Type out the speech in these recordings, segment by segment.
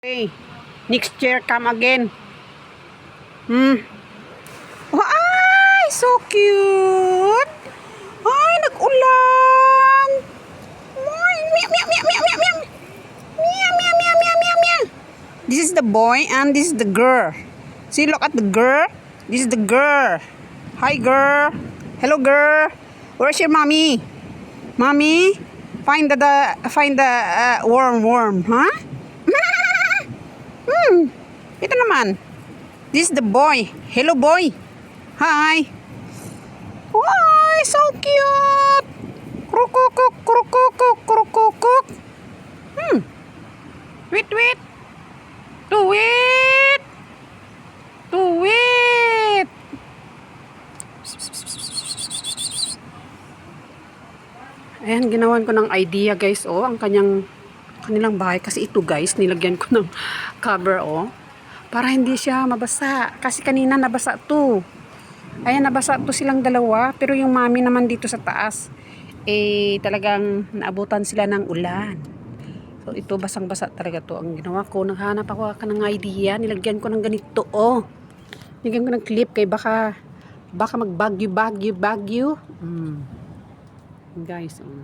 Okay. Next year, come again. Oh, ay, so cute. Ay, nag-ulan. Ay, meow, meow, meow, meow, meow, meow. Meow, meow, meow, meow, meow, meow. This is the boy and this is the girl. See, look at the girl. This is the girl. Hi, girl. Hello, girl. Where's your mommy? Mommy, find the worm, huh? Ito naman. This is the boy. Hello, boy. Hi. Why, so cute. Krukukuk, krukukuk, krukukuk. Wait, wait. Do it. Do it. Ayan, ginawan ko ng idea, guys. Oh, ang kanilang bahay. Kasi ito, guys, nilagyan ko ng cover, oh. Para hindi siya mabasa. Kasi kanina nabasa to. Ayan, nabasa to silang dalawa. Pero yung mami naman dito sa taas, talagang naabutan sila ng ulan. So, ito, basang-basa talaga to. Ang ginawa ko, naghanap ako ng idea. Nilagyan ko ng ganito, oh. Nilagyan ko ng clip kay baka mag-bagyo. Guys, oh.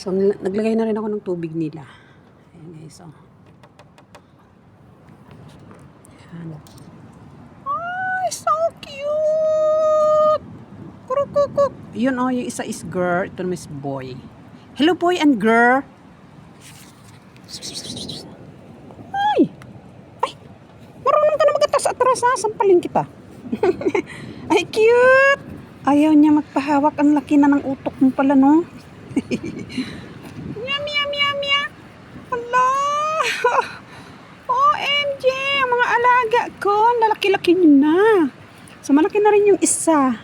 So, naglagay na rin ako ng tubig nila. Ayan, guys, oh. Ayan. Ay, so cute! Kurukukuk. Yun, oh, yung isa is girl. Ito naman is boy. Hello, boy and girl. Ay! Ay! Marunong ka na mag-atras-atras, ha? Sampalin kita. Ay, cute! Ayaw niya magpahawak. Ang laki na ng utok mo pala, no? Meow, meow, meow, meow. Hala! OMG! Ang mga alaga ko, lalaki-laki niyo na. So, malaki na rin yung isa.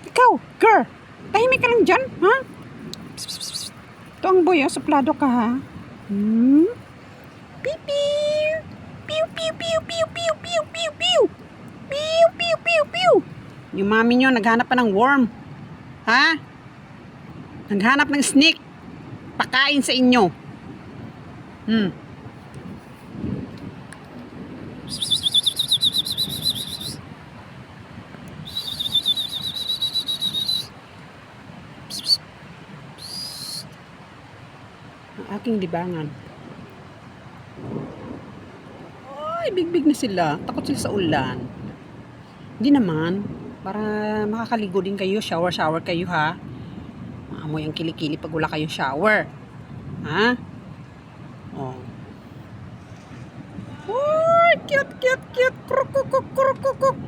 Ikaw, girl, tahimik ka lang dyan, ha? Ito ang boy, oh, suplado ka, ha? Piu, piu. Piu, piu, piu, piu, piu, piu, piu, piu. Piu, piu, piu, piu. Yung mami nyo, naghanap pa ng worm. Ha? Naghanap ng snake. Pakain sa inyo. Ang aking libangan. Ay, bigbig na sila. Takot sila sa ulan. Hindi naman. Para makakaligo din kayo. Shower kayo, ha? Maamoy ang kilikili pag wala kayong shower. Ha? Oh. Oh, cute. Krukukuk, krukukuk.